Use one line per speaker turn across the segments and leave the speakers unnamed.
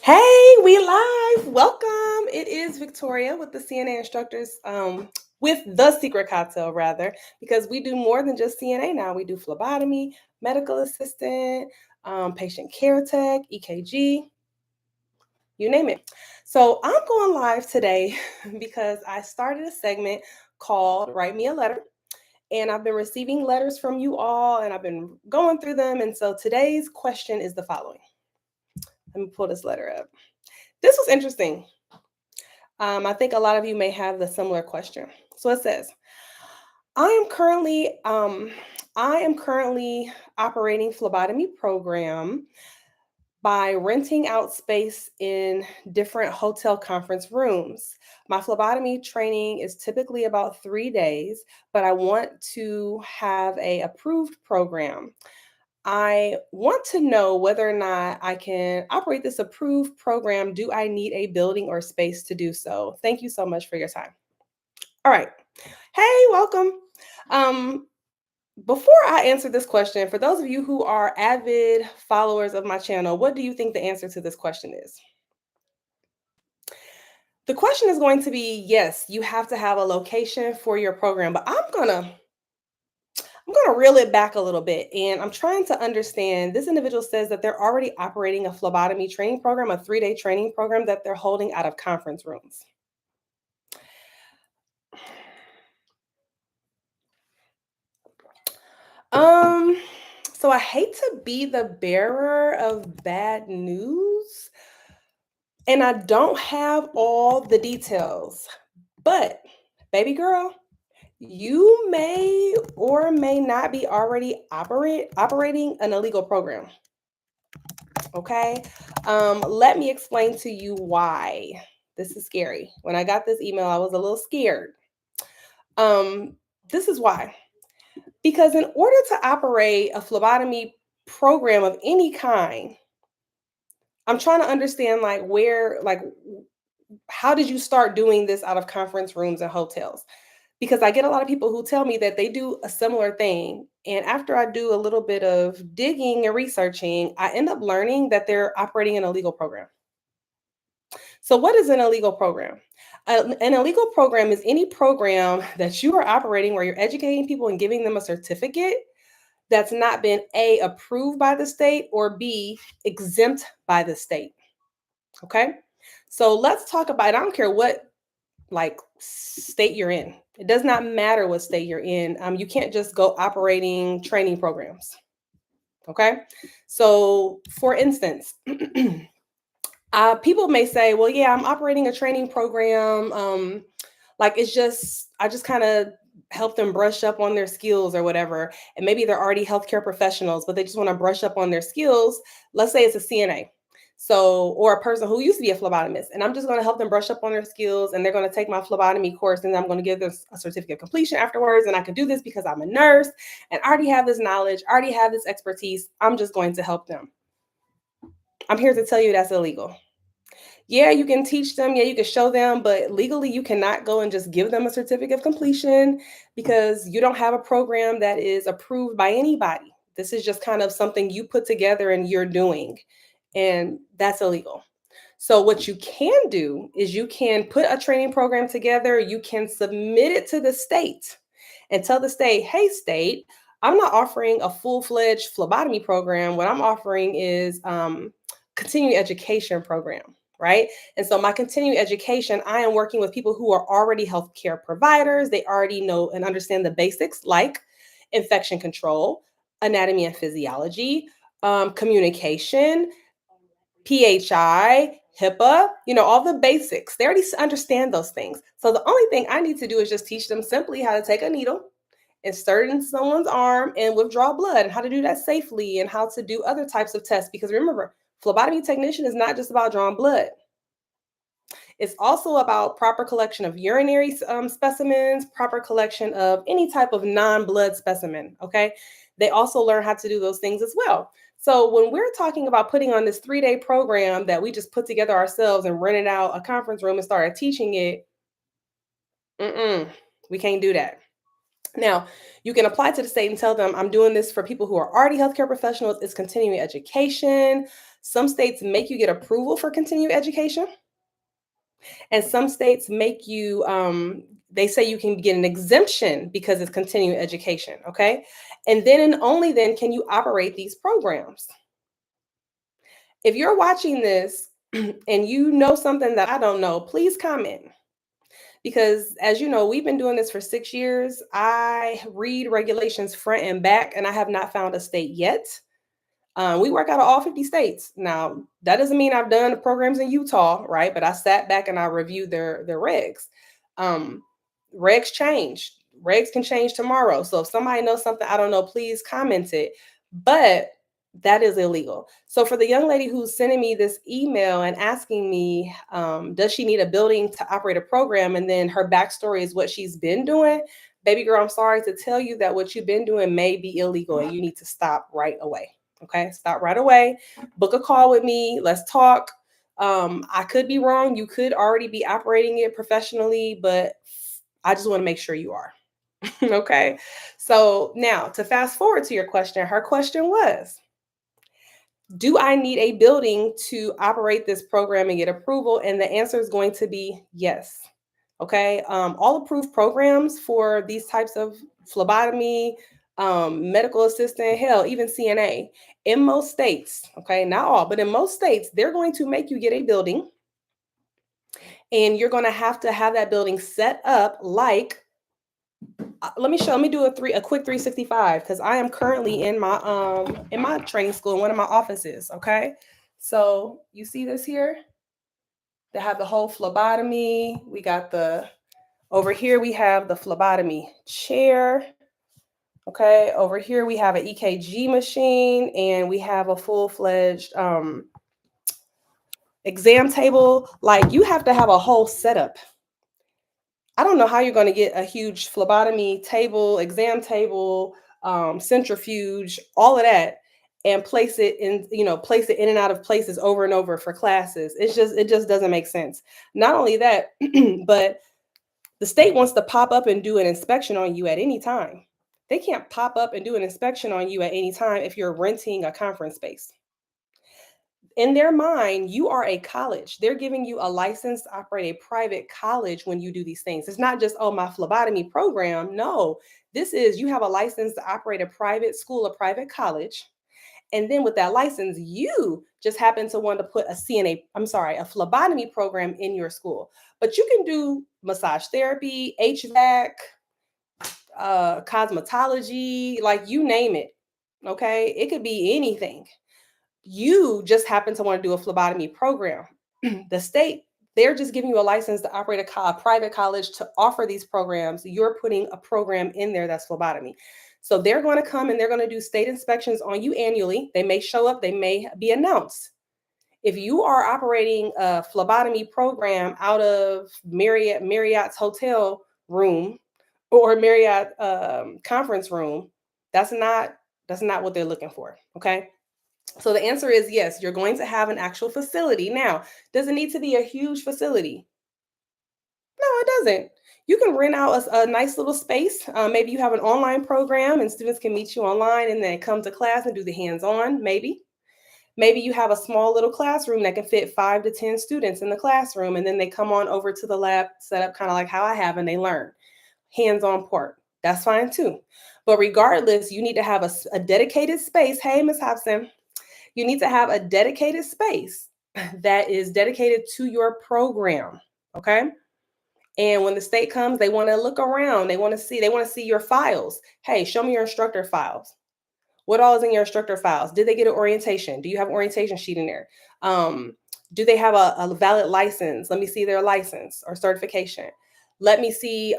Hey, we live. Welcome. It is Victoria with the CNA instructors, with the secret cocktail, rather, because we do more than just CNA now. We do phlebotomy, medical assistant, patient care tech, EKG, you name it. So I'm going live today because I started a segment called Write Me a Letter. And I've been receiving letters from you all, and I've been going through them. And so today's question is the following. Let me pull this letter up. This was interesting. I think a lot of you may have the similar question. So it says, I am currently I am currently operating phlebotomy program by renting out space in different hotel conference rooms. My phlebotomy training is typically about 3 days, but I want to have a approved program. I want to know whether or not I can operate this approved program. Do I need a building or space to do so? Thank you so much for your time. All right. Hey, welcome. Um, Before I answer this question, for those of you who are avid followers of my channel, what do you think the answer to this question is? The question is going to be yes, you have to have a location for your program, but I'm going to reel it back a little bit, and I'm trying to understand. This individual says that they're already operating a phlebotomy training program, a 3-day training program that they're holding out of conference rooms. Um, so I hate to be the bearer of bad news, and I don't have all the details, but baby girl, you may or may not be already operating an illegal program. Okay. Let me explain to you why. This is scary. When I got this email, I was a little scared. Um, this is why. Because in order to operate a phlebotomy program of any kind, I'm trying to understand how did you start doing this out of conference rooms and hotels? Because I get a lot of people who tell me that they do a similar thing. And after I do a little bit of digging and researching, I end up learning that they're operating an illegal program. So, what is an illegal program? An illegal program is any program that you are operating where you're educating people and giving them a certificate that's not been A, approved by the state, or B, exempt by the state. Okay. So, let's talk about, I don't care what state you're in. It does not matter what state you're in. You can't just go operating training programs. Okay. So, for instance, people may say, well, yeah, I'm operating a training program. I just kind of help them brush up on their skills or whatever. And maybe they're already healthcare professionals, but they just want to brush up on their skills. Let's say it's a CNA. So, or a person who used to be a phlebotomist, and I'm just going to help them brush up on their skills, and they're going to take my phlebotomy course, and I'm going to give them a certificate of completion afterwards. And I can do this because I'm a nurse and I already have this knowledge, I already have this expertise. I'm just going to help them. I'm here to tell you that's illegal. Yeah, you can teach them, yeah, you can show them, but legally you cannot go and just give them a certificate of completion because you don't have a program that is approved by anybody. This is just kind of something you put together and you're doing, and that's illegal. So what you can do is you can put a training program together, you can submit it to the state and tell the state, "Hey state, I'm not offering a full-fledged phlebotomy program. What I'm offering is continuing education program." Right. And so my continuing education, I am working with people who are already healthcare providers. They already know and understand the basics like infection control, anatomy and physiology, communication, PHI, HIPAA, all the basics. They already understand those things. So the only thing I need to do is just teach them simply how to take a needle, insert it in someone's arm, and withdraw blood, and how to do that safely, and how to do other types of tests. Because remember, phlebotomy technician is not just about drawing blood. It's also about proper collection of urinary specimens, proper collection of any type of non-blood specimen. Okay. They also learn how to do those things as well. So when we're talking about putting on this 3-day program that we just put together ourselves and rented out a conference room and started teaching it, we can't do that. Now, you can apply to the state and tell them, I'm doing this for people who are already healthcare professionals. It's continuing education. Some states make you get approval for continued education, and some states make you, they say you can get an exemption because it's continuing education. Okay. And then and only then can you operate these programs. If you're watching this and you know something that I don't know, please comment. Because as you know, we've been doing this for 6 years. I read regulations front and back, and I have not found a state yet. We work out of all 50 states. Now, that doesn't mean I've done the programs in Utah, right? But I sat back and I reviewed their regs. Um, Regs change. Regs can change tomorrow. So if somebody knows something I don't know, please comment it. But that is illegal. So for the young lady who's sending me this email and asking me, does she need a building to operate a program? And then her backstory is what she's been doing. Baby girl, I'm sorry to tell you that what you've been doing may be illegal and you need to stop right away. Okay, stop right away. Book a call with me. Let's talk. I could be wrong. You could already be operating it professionally, but I just want to make sure you are. Okay. So now to fast forward to your question, her question was, do I need a building to operate this program and get approval? And the answer is going to be yes. Okay. All approved programs for these types of phlebotomy, medical assistant, hell, even CNA in most states, okay, not all, but in most states, they're going to make you get a building, and you're going to have that building set up like, let me do a quick 365 because I am currently in my training school in one of my offices. Okay. So you see this here? They have the whole phlebotomy. We got over here, we have the phlebotomy chair. Okay, over here we have an EKG machine and we have a full-fledged exam table. Like, you have to have a whole setup. I don't know how you're going to get a huge phlebotomy table, exam table, centrifuge, all of that, and place it in and out of places over and over for classes. It just doesn't make sense. Not only that, but the state wants to pop up and do an inspection on you at any time. They can't pop up and do an inspection on you at any time if you're renting a conference space. In their mind, you are a college. They're giving you a license to operate a private college when you do these things. It's not just, oh, my phlebotomy program. No, this is, you have a license to operate a private school, a private college. And then with that license, you just happen to want to put a phlebotomy program in your school. But you can do massage therapy, HVAC, cosmetology, like you name it. Okay. It could be anything. You just happen to want to do a phlebotomy program. The state, they're just giving you a license to operate a private college to offer these programs. You're putting a program in there that's phlebotomy. So they're going to come and they're going to do state inspections on you annually. They may show up, they may be announced. If you are operating a phlebotomy program out of Marriott's hotel room or Marriott conference room, that's not what they're looking for. Okay. So the answer is yes, you're going to have an actual facility. Now, does it need to be a huge facility? No, it doesn't. You can rent out a nice little space. Maybe you have an online program and students can meet you online and then come to class and do the hands-on, maybe. Maybe you have a small little classroom that can fit 5 to 10 students in the classroom, and then they come on over to the lab set up kind of like how I have, and they learn hands-on part. That's fine too. But regardless, you need to have a dedicated space. Hey, Ms. Hobson, you need to have a dedicated space that is dedicated to your program. Okay. And when the state comes, they want to look around. They want to see your files. Hey, show me your instructor files. What all is in your instructor files? Did they get an orientation? Do you have an orientation sheet in there? Do they have a valid license? Let me see their license or certification. Let me see,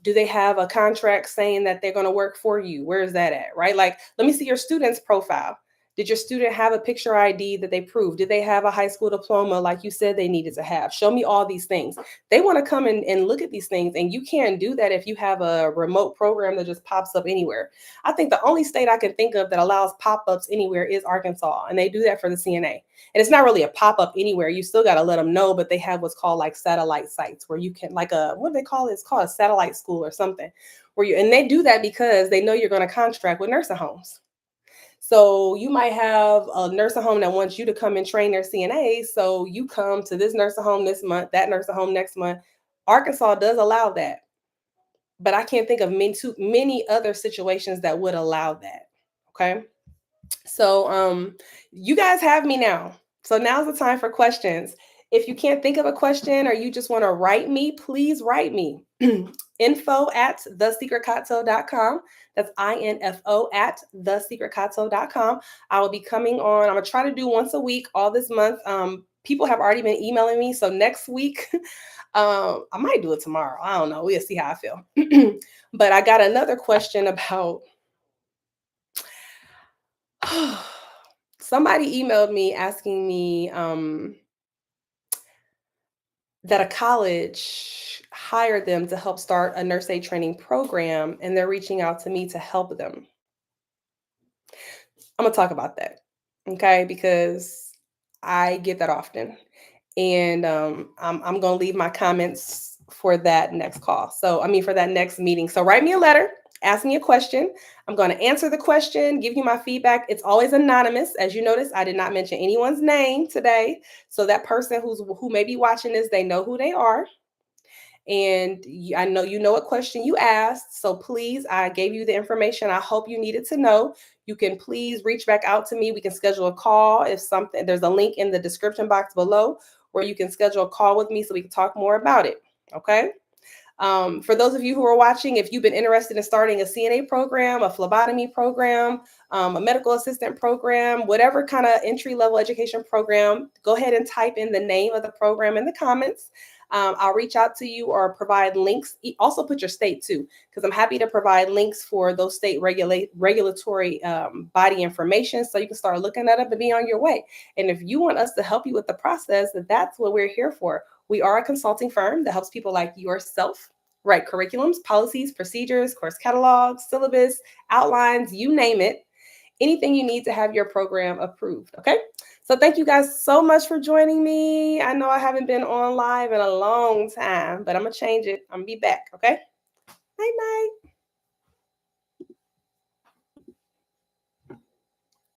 do they have a contract saying that they're going to work for you? Where is that at, right? Like, let me see your student's profile. Did your student have a picture ID that they proved? Did they have a high school diploma like you said they needed to have? Show me all these things. They want to come and look at these things, and you can't do that if you have a remote program that just pops up anywhere. I think the only state I can think of that allows pop-ups anywhere is Arkansas, and they do that for the CNA. And it's not really a pop-up anywhere. You still got to let them know, but they have what's called like satellite sites where you can, like what do they call it? It's called a satellite school or something, and they do that because they know you're going to contract with nursing homes. So you might have a nursing home that wants you to come and train their CNA. So you come to this nursing home this month, that nursing home next month. Arkansas does allow that, but I can't think of many other situations that would allow that. Okay. So you guys have me now. So now's the time for questions. If you can't think of a question or you just want to write me, please write me. info@thesecretcocktail.com. That's info at thesecretcocktail.com. I will be coming on. I'm gonna try to do once a week all this month. People have already been emailing me. So next week, I might do it tomorrow. I don't know. We'll see how I feel. But I got another question about somebody emailed me asking me that a college hired them to help start a nurse aid training program, and they're reaching out to me to help them. I'm gonna talk about that, okay? Because I get that often, and I'm gonna leave my comments for that next call. So I mean, for that next meeting. So write me a letter, ask me a question. I'm going to answer the question, give you my feedback. It's always anonymous. As you notice, I did not mention anyone's name today. So that person who may be watching this, they know who they are. And I know you know what question you asked. So please, I gave you the information I hope you needed to know. You can please reach back out to me. We can schedule a call if something, there's a link in the description box below where you can schedule a call with me so we can talk more about it. Okay. For those of you who are watching, if you've been interested in starting a CNA program, a phlebotomy program, a medical assistant program, whatever kind of entry level education program, go ahead and type in the name of the program in the comments. I'll reach out to you or provide links. Also put your state too, because I'm happy to provide links for those state regulatory body information so you can start looking that up and be on your way. And if you want us to help you with the process, that's what we're here for. We are a consulting firm that helps people like yourself write curriculums, policies, procedures, course catalogs, syllabus, outlines, you name it. Anything you need to have your program approved. Okay. So thank you guys so much for joining me. I know I haven't been on live in a long time, but I'm going to change it. I'm going to be back. Okay. Night, night.